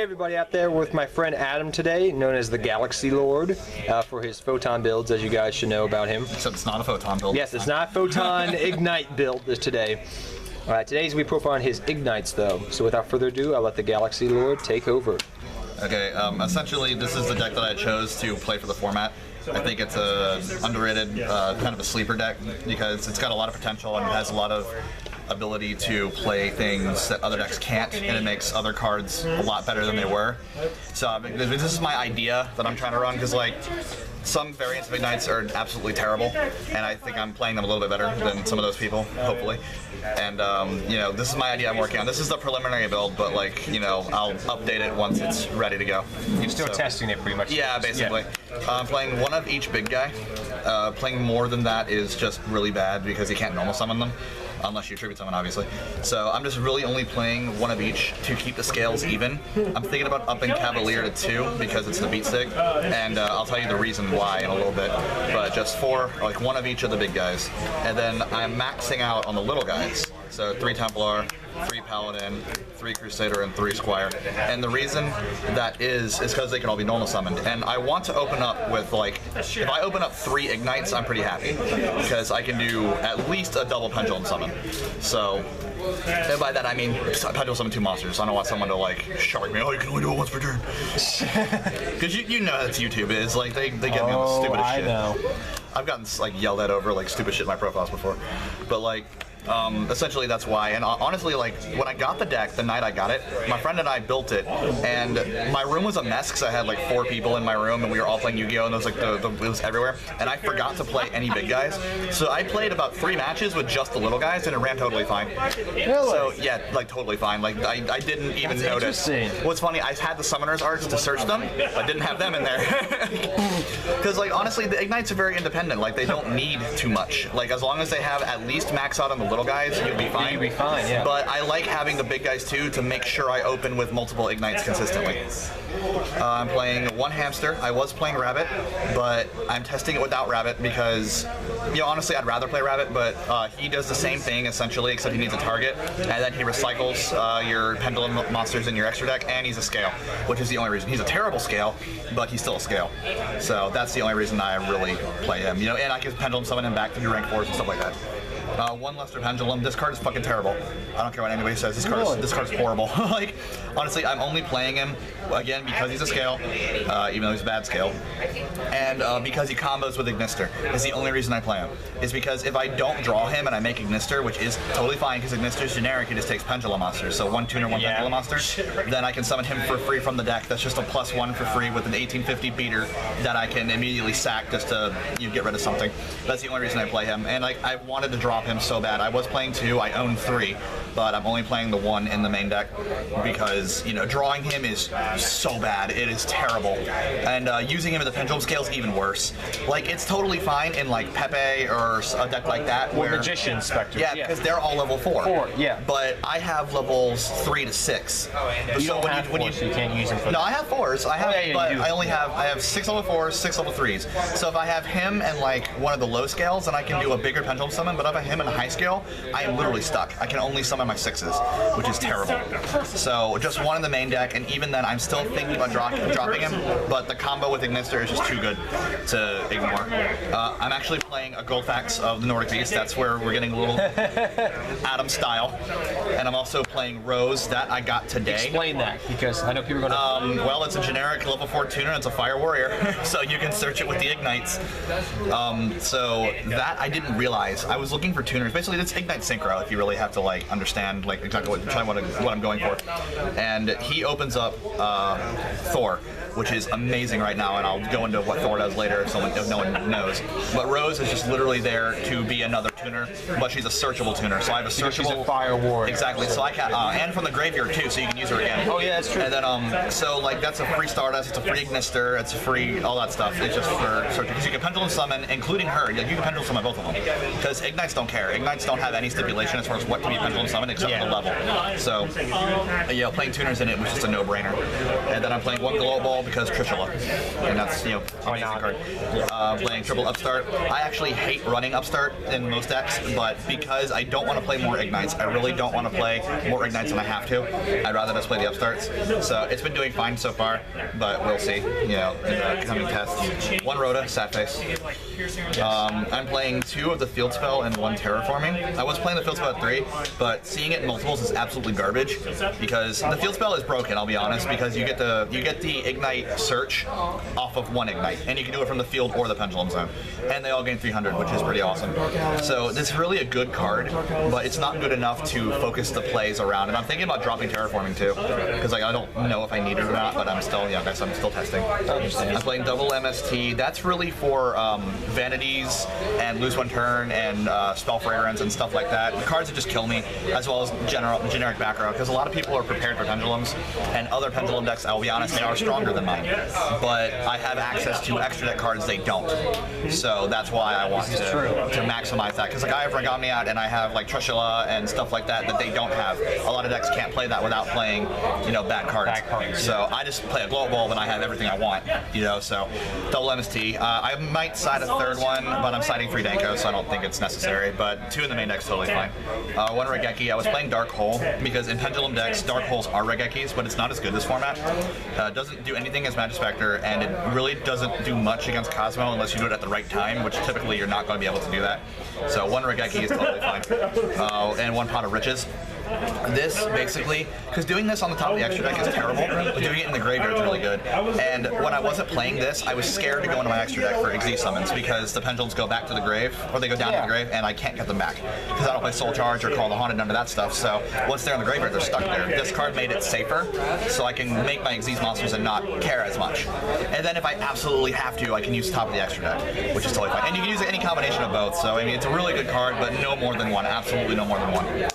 Hey everybody out there, with my friend Adam today, known as the Galaxy Lord, for his photon builds, as you guys should know about him. Except it's not a photon build. Yes, it's not photon Igknight build today. Alright, today's we profile his Igknights though, so without further ado, I'll let the Galaxy Lord take over. Okay, essentially this is the deck that I chose to play for the format. I think it's a underrated, kind of a sleeper deck because it's got a lot of potential and it has a lot of ability to play things that other decks can't, and it makes other cards a lot better than they were. So this is my idea that I'm trying to run, because like some variants of Ignites are absolutely terrible, and I think I'm playing them a little bit better than some of those people, hopefully. And you know, this is my idea I'm working on. This is the preliminary build, but like, you know, I'll update it once it's ready to go. You're still testing it pretty much. Yeah, basically. Yeah. I'm playing one of each big guy. Playing more than that is just really bad because you can't normal summon them. Unless you tribute summon, obviously. So I'm just really only playing one of each to keep the scales even. I'm thinking about upping Cavalier to 2 because it's the beat stick, and I'll tell you the reason why in a little bit. But just for like one of each of the big guys, and then I'm maxing out on the little guys. So 3 Templar, 3 Paladin, 3 Crusader, and 3 Squire. And the reason that is because they can all be normal summoned. And I want to open up with like, if I open up 3 Ignites, I'm pretty happy because I can do at least a double pendulum summon. So, and by that I mean pendulum summon 2 monsters. I don't want someone to like shark me. Oh, you can only do it once per turn. Because you know that's YouTube is like they get me on the stupidest shit. I know. I've gotten like yelled at over like stupid shit in my profiles before, but like. Essentially that's why, and honestly, like when I got the deck, the night I got it, my friend and I built it, and my room was a mess because I had like 4 people in my room and we were all playing Yu-Gi-Oh! And it was like it was everywhere, and I forgot to play any big guys, so I played about 3 matches with just the little guys and it ran totally fine. Really? So yeah, like totally fine. Like I didn't even notice. What's funny, I had the summoners arts to search them, but didn't have them in there. Because like honestly, the Ignites are very independent. Like they don't need too much. Like as long as they have at least max out on the little guys, you'll be fine. You'll be fine, yeah. But I like having the big guys too to make sure I open with multiple Ignites consistently. I'm playing 1 Hamster. I was playing Rabbit, but I'm testing it without Rabbit because, you know, honestly, I'd rather play Rabbit, but he does the same thing essentially, except he needs a target, and then he recycles your Pendulum monsters in your extra deck, and he's a scale, which is the only reason. He's a terrible scale, but he's still a scale. So that's the only reason I really play him. You know, and I can Pendulum summon him back to do rank 4s and stuff like that. 1 Luster Pendulum. This card is fucking terrible. I don't care what anybody says. This card is horrible. Like, honestly, I'm only playing him again because he's a scale, even though he's a bad scale, and because he combos with Ignister. Is the only reason I play him. Is because if I don't draw him and I make Ignister, which is totally fine because Ignister's generic, he just takes Pendulum monsters. So 1 tuner, 1 Pendulum monster. Then I can summon him for free from the deck. That's just a +1 for free with an 1850 beater that I can immediately sack just to get rid of something. That's the only reason I play him. And like I wanted to drop him so bad. I was playing 2, I own 3, but I'm only playing the 1 in the main deck because, you know, drawing him is so bad. It is terrible. And using him in the Pendulum scale is even worse. Like, it's totally fine in like Pepe or a deck like that where Magician Spectre. Yeah, because they're all level 4. 4, yeah. But I have levels 3 to 6. You don't have 4, so you can't use him for that. No, I have 4s. I have, but I only have 6 level 4s, 6 level 3s. So if I have him and like one of the low scales, then I can do a bigger Pendulum summon. But if I have him in a high scale, I am literally stuck. I can only summon my 6s, which is terrible. So just 1 in the main deck, and even then I'm still thinking about dropping him, but the combo with Ignister is just too good to ignore. I'm actually playing a Goldfax of the Nordic Beast. That's where we're getting a little Adam style. And I'm also playing Rose, that I got today. Explain that, because I know people are going to... well, it's a generic level 4 tuner, and it's a Fire Warrior, so you can search it with the Ignites. So that I didn't realize. I was looking for tuners. Basically, it's Ignite Synchro if you really have to like understand like exactly what I'm going for. And he opens up Thor, which is amazing right now, and I'll go into what Thor does later if no one knows. But Rose is just literally there to be another tuner, but she's a searchable tuner. So I have a searchable... She's a Fire Warrior. Exactly. So I can, and from the graveyard too, so you can use her again. Oh yeah, that's true. And then so like that's a free Stardust, it's a free Ignister, it's a free all that stuff. It's just for searching because you can Pendulum summon, including her. Like, you can Pendulum summon both of them because Ignites don't care. Ignites don't have any stipulation as far as what can be Pendulum summoned except for the level. So yeah, playing tuners in it was just a no-brainer. And then I'm playing 1 Glow Ball because Trishula, and that's, you know, amazing card. Playing triple Upstart. I actually hate running Upstart in most decks, but because I don't want to play more Ignites, I really don't want to play more Ignites than I have to. I'd rather just play the upstarts. So it's been doing fine so far, but we'll see, you know, in the coming tests. 1 Rhoda, sad face. I'm playing 2 of the Field Spell and 1 Terraforming. I was playing the Field Spell at 3, but seeing it in multiples is absolutely garbage because the Field Spell is broken, I'll be honest, because you get the Ignite search off of 1 Ignite, and you can do it from the field or the Pendulum Zone. And they all gain 300, which is pretty awesome. So this is really a good card, but it's not good enough to focus the plays around. And I'm thinking about dropping Terraforming too, because like I don't know if I need it or not, but I'm still, yeah, guys, I'm still testing. I'm playing double MST. That's really for vanities and lose 1 turn and spell fragrance and stuff like that. The cards that just kill me, as well as generic back row, because a lot of people are prepared for pendulums, and other pendulum decks, I'll be honest, they are stronger than mine. But I have access to extra deck cards they don't. So that's why I want to maximize that. Because like I have Regomniad and I have like Trishula and stuff like that they don't have. A lot of decks can't play that without playing, you know, bad cards. So I just play a Glow Bulb and I have everything I want, you know, so double MST. I might side a 3rd one, but I'm siding 3 Danko, so I don't think it's necessary, but 2 in the main deck's totally fine. 1 Regeki. I was playing Dark Hole because in Pendulum decks, Dark Holes are Regekis, but it's not as good this format. It doesn't do anything as Magic Spectre, and it really doesn't do much against Cosmo unless you do it at the right time, which typically you're not going to be able to do that. So 1 Regeki is totally fine. And 1 Pot of Riches. This basically, because doing this on the top of the extra deck is terrible, but doing it in the graveyard is really good. And when I wasn't playing this, I was scared to go into my extra deck for Igzy summons because the pendulums go back to the grave, or they go down to the grave, and I can't get them back because I don't play Soul Charge or Call the Haunted, none of that stuff. So once they're in the graveyard, they're stuck there. This card made it safer, so I can make my Igzy's monsters and not care as much. And then if I absolutely have to, I can use the top of the extra deck, which is totally fine. And you can use any combination of both. So I mean, it's a really good card, but no more than 1. Absolutely no more than 1.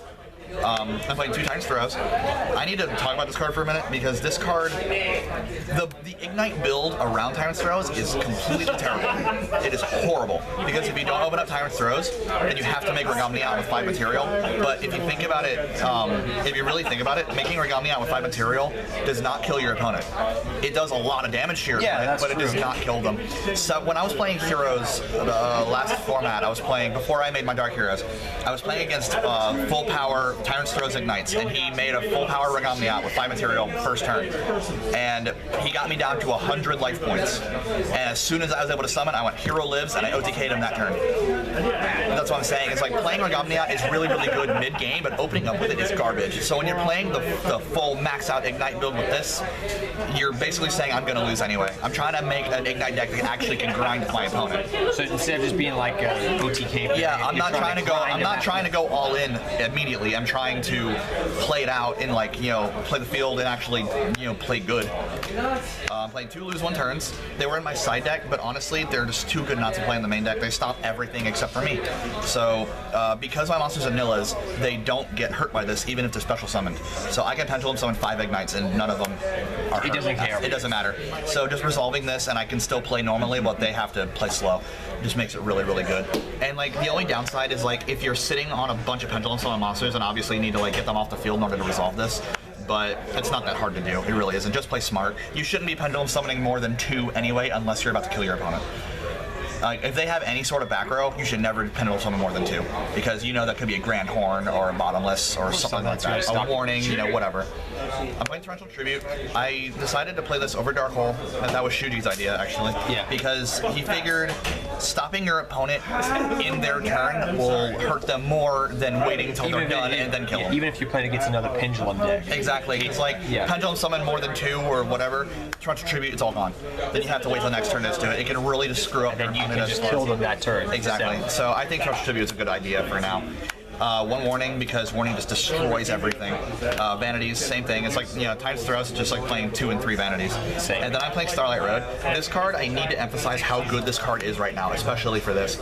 I'm playing 2 Titans Throws. I need to talk about this card for a minute because this card, the Ignite build around Tyrant's Throws is completely terrible. It is horrible because if you don't open up Tyrant's Throws, then you have to make Regomni out with 5 material. But if you think about it, if you really think about it, making Regomni out with 5 material does not kill your opponent. It does a lot of damage to your opponent, but it does not kill them. So when I was playing Heroes, the last format I was playing, before I made my Dark Heroes, I was playing against full power Tyrant's Throws Ignites, and he made a full power Regomni out with 5 material first turn. And he got me down to 100 life points. And as soon as I was able to summon, I went Hero Lives, and I OTK'd him that turn. That's what I'm saying. It's like playing Regomni is really, really good mid-game, but opening up with it is garbage. So when you're playing the full max out Ignite build with this, you're basically saying I'm going to lose anyway. I'm trying to make an Ignite deck that actually can grind my opponent. So instead of just being like OTK, yeah, I'm not trying to go all in immediately. I'm trying to play it out and, like, you know, play the field and actually, you know, play good. I'm playing 2 lose 1 turns. They were in my side deck, but honestly, they're just too good not to play in the main deck. They stop everything except for me. So because my monsters are Nillas, they don't get hurt by this, even if they're special summoned. So I can Pendulum summon 5 Ignites, and none of them are hurt. It doesn't care. It doesn't matter. So just resolving this, and I can still play normally, but they have to play slow. Just makes it really, really good. And like the only downside is like if you're sitting on a bunch of Pendulum summon monsters, and obviously you need to like get them off the field in order to resolve this. But it's not that hard to do. It really isn't. Just play smart. You shouldn't be Pendulum summoning more than 2 anyway, unless you're about to kill your opponent. If they have any sort of back row, you should never Pendulum summon more than 2, because you know that could be a Grand Horn or a Bottomless or something like that. A warning, you know, whatever. I'm playing Torrential Tribute. I decided to play this over Dark Hole, and that was Shuji's idea, actually. Yeah. Because he figured stopping your opponent in their turn will hurt them more than waiting until they're done and then kill them. Even if you're playing against another Pendulum deck. Exactly. It's like Pendulum summon more than 2 or whatever, Torrential Tribute, it's all gone. Then you have to wait till the next turn to do it. It can really just screw up. And then you can just kill them that turn. Exactly. So I think Torrential Tribute is a good idea for now. 1 warning, because warning just destroys everything. Vanities, same thing. It's like, you know, Times Throws, just like playing 2 and 3 Vanities. Same. And then I'm playing Starlight Road. This card, I need to emphasize how good this card is right now, especially for this.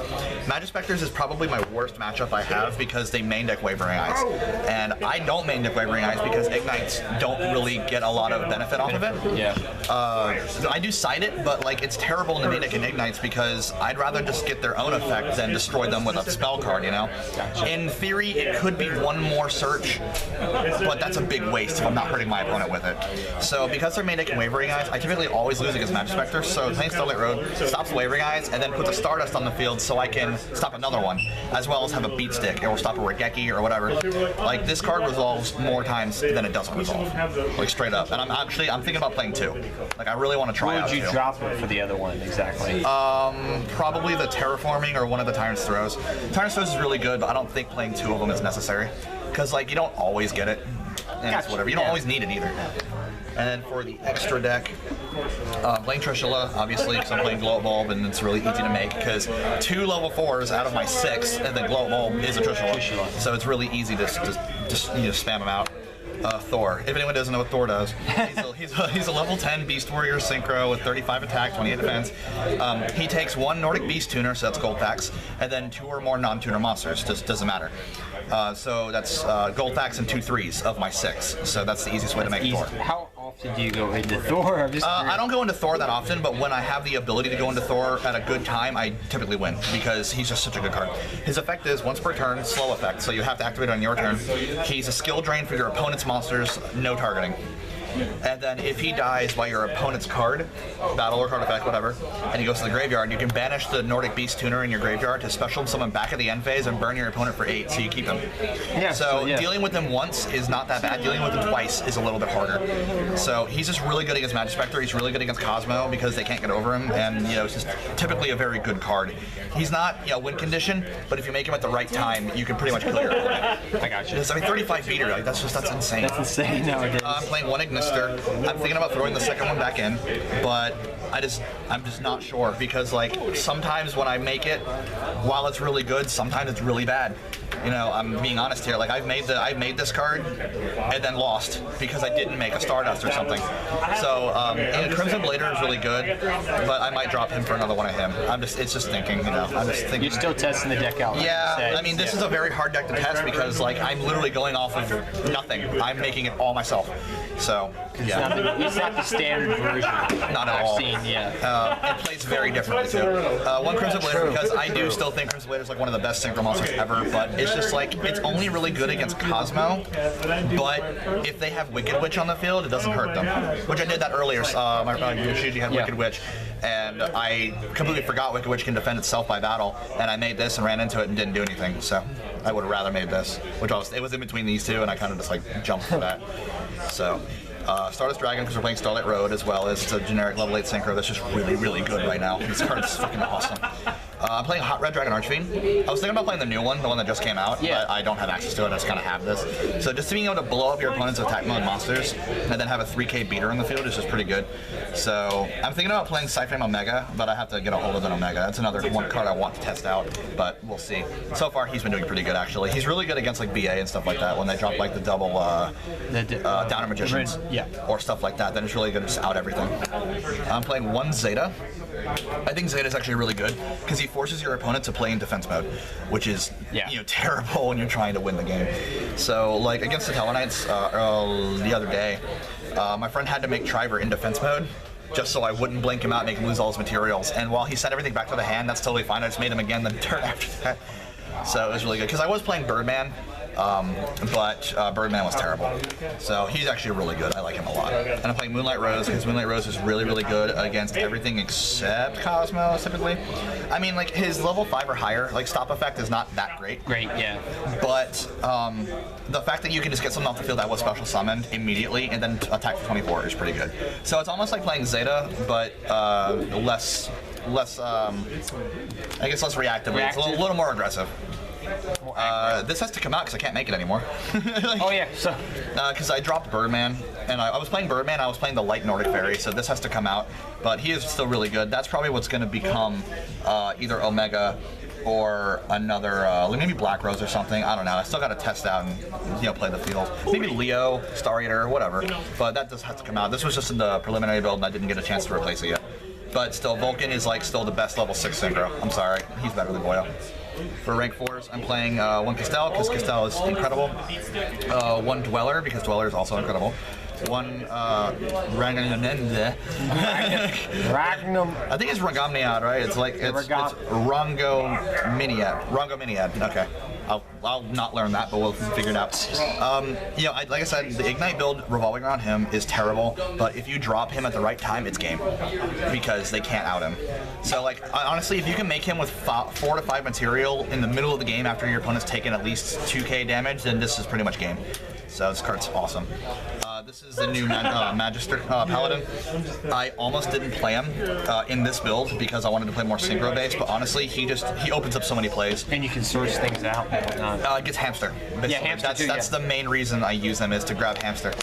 Magic Spectres is probably my worst matchup I have because they main deck Wavering Eyes. And I don't main deck Wavering Eyes because Ignites don't really get a lot of benefit off of it. Yeah. I do side it, but like it's terrible in the main deck and Ignites because I'd rather just get their own effect than destroy them with a spell card, you know? Gotcha. In theory, it could be one more search, but that's a big waste if I'm not hurting my opponent with it. So because they're Manic and Wavering Eyes, I typically always lose against Magic Spectre, so playing Starlight Road stops Wavering Eyes, and then put the Stardust on the field so I can stop another one, as well as have a Beat Stick, or stop a Regeki or whatever. Like, this card resolves more times than it doesn't resolve. Like, straight up. And I'm thinking about playing 2. Like, I really want to try out What would you 2. drop it for the other one, exactly? Probably the Terraforming or one of the Tyrant's Throws. Tyrant's Throws is really good, but I don't think playing 2 of them is necessary. Because, like, you don't always get it. And it's whatever. You don't always need it either. And then for the extra deck, playing Trishula, obviously, because I'm playing Glow Bulb, and it's really easy to make, because 2 level 4s out of my 6, and then Glow Bulb is a Trishula. So it's really easy to just spam them out. Thor. If anyone doesn't know what Thor does, he's a level 10 Beast Warrior Synchro with 35 attack, 28 defense. He takes 1 Nordic Beast Tuner, so that's Gold Tax, and then 2 or more non-tuner monsters. Just doesn't matter. So that's Gold Tax and 2 3s of my 6. So that's the easiest way to make Thor. How often do you go into Thor? I don't go into Thor that often, but when I have the ability to go into Thor at a good time, I typically win, because he's just such a good card. His effect is once per turn, slow effect, so you have to activate it on your turn. He's a skill drain for your opponent's monsters, no targeting. And then if he dies by your opponent's card, battle or card effect, whatever, and he goes to the graveyard, you can banish the Nordic Beast Tuner in your graveyard to special summon back at the end phase and burn your opponent for 8, so you keep him. Yeah, so dealing with him once is not that bad. Dealing with him twice is a little bit harder. So he's just really good against Magic Spectre. He's really good against Cosmo because they can't get over him, and it's just typically a very good card. He's not win condition, but if you make him at the right time, you can pretty much kill your opponent. I got you. 35 beater, like that's insane. That's insane nowadays. I'm playing 1 Ignister. I'm thinking about throwing the second one back in, but I'm just not sure, because like sometimes when I make it, while it's really good, sometimes it's really bad. I'm being honest here. Like I made this card and then lost because I didn't make a Stardust or something. So and Crimson Blader is really good, but I might drop him for another one of him. It's just thinking. I'm just thinking. You're still testing the deck out. Like yeah, I mean this is a very hard deck to test because like I'm literally going off of nothing. I'm making it all myself. So yeah, it's not the standard version. Not at all. I've seen, yeah. It plays very differently too. 1 Crimson Blader, because I do still think Crimson Blader is like one of the best synchro monsters ever, but it's just like it's only really good against Cosmo. But if they have Wicked Witch on the field, it doesn't hurt them. Which I did that earlier. My friend Yushiji had Wicked Witch, and I completely forgot Wicked Witch can defend itself by battle, and I made this and ran into it and didn't do anything. So I would have rather made this, it was in between these two, and I kind of just like jumped for that. So. Stardust Dragon, because we're playing Starlight Road, as well as it's a generic level 8 synchro that's just really, really good right now. This card is fucking awesome. I'm playing Hot Red Dragon Archfiend. I was thinking about playing the new one, the one that just came out, but I don't have access to it, I just kind of have this. So just being able to blow up your opponent's attack mode monsters, and then have a 3k beater in the field is just pretty good. So I'm thinking about playing Cyframe Omega, but I have to get a hold of an Omega. That's another one card I want to test out, but we'll see. So far, he's been doing pretty good, actually. He's really good against like BA and stuff like that, when they drop like the double Downer Magicians. Or stuff like that, then it's really going to just out everything. I'm playing 1 Zeta. I think Zeta is actually really good because he forces your opponent to play in defense mode, which is terrible when you're trying to win the game. So like against the Tellarknights the other day, my friend had to make Triver in defense mode just so I wouldn't blink him out and make him lose all his materials. And while he sent everything back to the hand, that's totally fine. I just made him again the turn after that. So it was really good because I was playing Birdman. But Birdman was terrible. So he's actually really good. I like him a lot. And I'm playing Moonlight Rose because Moonlight Rose is really, really good against everything except Cosmo, typically. I mean, like, his level 5 or higher, like, stop effect is not that great. Yeah. But the fact that you can just get something off the field that was special summoned immediately and then attack for 24 is pretty good. So it's almost like playing Zeta, but less reactively. It's a little more aggressive. This has to come out because I can't make it anymore. So because I dropped Birdman, and I was playing Birdman, I was playing the Light Nordic Fairy, so this has to come out, but he is still really good. That's probably what's going to become either Omega or another, maybe Black Rose or something. I don't know. I still got to test out and play the field. Maybe Leo, Star Eater, whatever. But that does have to come out. This was just in the preliminary build, and I didn't get a chance to replace it yet. But still, Vulcan is like still the best level 6 synchro. I'm sorry, he's better than Boyle. For rank 4s, I'm playing 1 Castell, because Castell is incredible. 1 Dweller, because Dweller is also incredible. 1 Ragnum. I think it's Rangomniad, right? It's Rongo Miniad. Okay. I'll not learn that, but we'll figure it out. Like I said, the Igknight build revolving around him is terrible, but if you drop him at the right time, it's game, because they can't out him. So like, honestly, if you can make him with 4 to 5 material in the middle of the game after your opponent's taken at least 2k damage, then this is pretty much game. So this card's awesome. This is the new Magister Paladin. I almost didn't play him in this build because I wanted to play more synchro based, but honestly, he opens up so many plays. And you can source things out and whatnot. Gets hamster. Basically. Yeah, hamster That's the main reason I use them, is to grab hamster.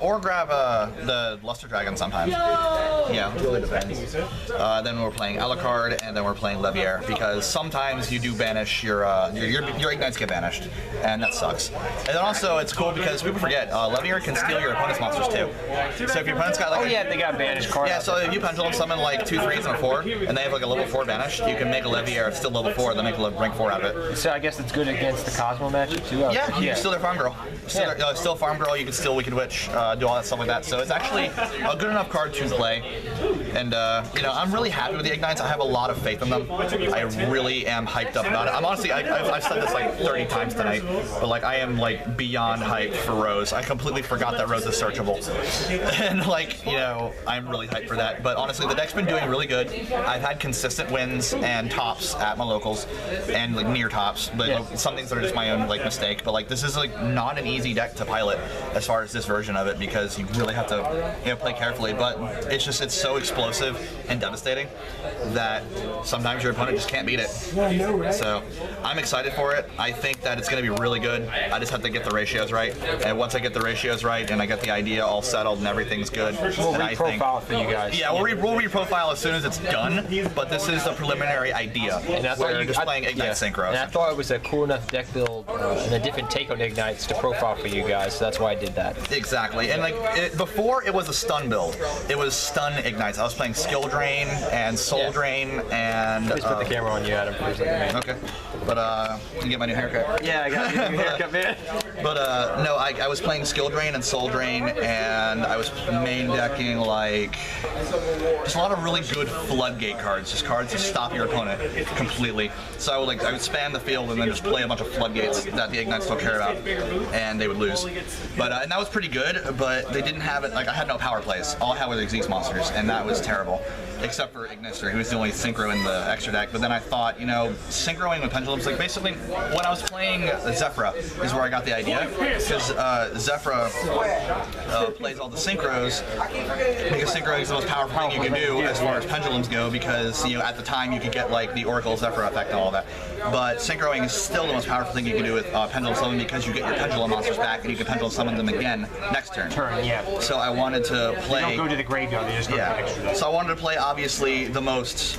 Or grab the Luster Dragon sometimes. Yeah, it really depends. Then we're playing Alucard, and then we're playing Levier, because sometimes you do banish your Ignites get banished, and that sucks. And then also it's cool because people forget Levier can steal your opponent's monsters too. So if your opponent's got like they got banished cards. Yeah, so if you pendulum summon like 2 3s and a 4, and they have like a level 4 banished, you can make a Levier still level 4, then make a rank 4 out of it. So I guess it's good against the Cosmo matchup too. Yeah, you can steal their farm girl. Still farm girl. You can steal Wicked Witch. Do all that stuff like that. So it's actually a good enough card to play. And I'm really happy with the Ignites. I have a lot of faith in them. I really am hyped up about it. I'm honestly, I've said this like 30 times tonight, but like I am like beyond hyped for Rose. I completely forgot that Rose is searchable, and like I'm really hyped for that. But honestly, the deck's been doing really good. I've had consistent wins and tops at my locals, and like near tops. But some things that are just my own like mistake. But like this is like not an easy deck to pilot as far as this version of it, because you really have to play carefully. But it's so explosive and devastating that sometimes your opponent just can't beat it. So I'm excited for it. I think that it's going to be really good. I just have to get the ratios right, and once I get the ratios right and I get the idea all settled and everything's good, we'll reprofile for you guys. Yeah, we'll reprofile as soon as it's done. But this is a preliminary idea. And I thought we're just playing Ignite synchros. And I thought it was a cool enough deck build and a different take on Ignites to profile for you guys. So that's why I did that. Exactly. And like before, it was a stun build. It was stun Ignites. I was playing Skill Drain and Soul Drain and. Please put the camera on you, Adam. Okay. But you get my new haircut. Yeah, I got your new haircut, man. But no, I was playing Skill Drain and Soul Drain, and I was main decking like just a lot of really good floodgate cards, just cards to stop your opponent completely. So I would spam the field and then just play a bunch of floodgates that the Ignites don't care about, and they would lose. But and that was pretty good, but they didn't have it. Like I had no power plays. All I had were the Xyz monsters, and that was terrible. Except for Ignister, who was the only synchro in the extra deck. But then I thought, synchroing with pendulums, like basically when I was playing Zephyra is where I got the idea, because Zephyra plays all the synchros, because synchroing is the most powerful thing you can do as far as pendulums go, because at the time you could get like the Oracle Zephyra effect and all that. But synchroing is still the most powerful thing you can do with pendulum summon, because you get your pendulum monsters back and you can pendulum summon them again next turn. Yeah. So I wanted to play. They don't go to the graveyard, they just go to the extra deck. So I wanted to play obviously the most,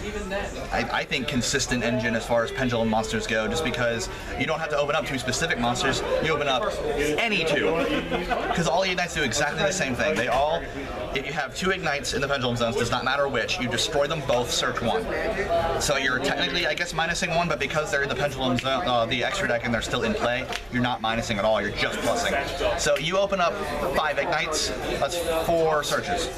I think, consistent engine as far as pendulum monsters go, just because you don't have to open up 2 specific monsters, you open up any 2, because all the Ignites do exactly the same thing. They all, if you have 2 Ignites in the pendulum zones, does not matter which, you destroy them both, search 1. So you're technically, I guess, minusing 1, but because they're in the pendulum zone, the extra deck, and they're still in play, you're not minusing at all, you're just plussing. So you open up 5 Ignites, that's 4 searches,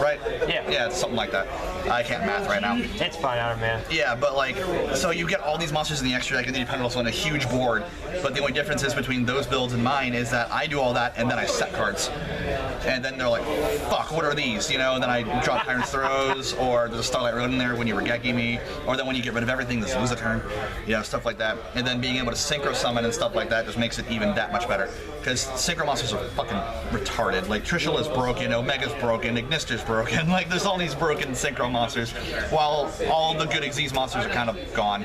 right? Yeah, it's something like that. I can't math right now. It's fine, Adam, man. Yeah, but like, so you get all these monsters in the extra deck, and then you pendulum on a huge board. But the only difference is between those builds and mine is that I do all that, and then I set cards. And then they're like, fuck, what are these? And then I drop Tyrant's Throws, or there's a Starlight Road in there when you were Geki me, or then when you get rid of everything, just lose a turn. Stuff like that. And then being able to synchro summon and stuff like that just makes it even that much better. Because synchro monsters are fucking retarded. Like, Trishul is broken, Omega's broken, Ignister's broken. Like, there's all these broken synchro monsters, while all the good Xyz monsters are kind of gone.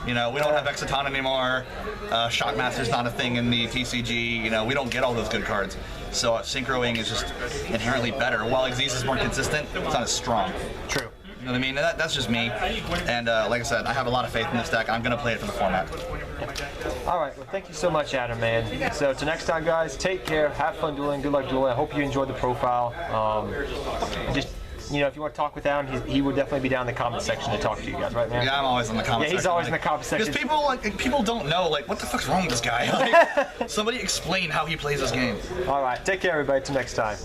We don't have Exciton anymore. Shockmaster's not a thing in the TCG. We don't get all those good cards. So synchroing is just inherently better. While Xyz is more consistent, it's not as strong. True. You know what I mean? That's just me. And like I said, I have a lot of faith in this deck. I'm going to play it for the format. All right. Well, thank you so much, Adam, man. So till next time, guys, take care. Have fun dueling. Good luck dueling. I hope you enjoyed the profile. If you want to talk with Adam, he would definitely be down in the comment section to talk to you guys, right, man? Yeah, I'm always in the comment section. Yeah, he's always in the comment section. Because people don't know, like, what the fuck's wrong with this guy? Like, somebody explain how he plays this game. All right. Take care, everybody. Till next time.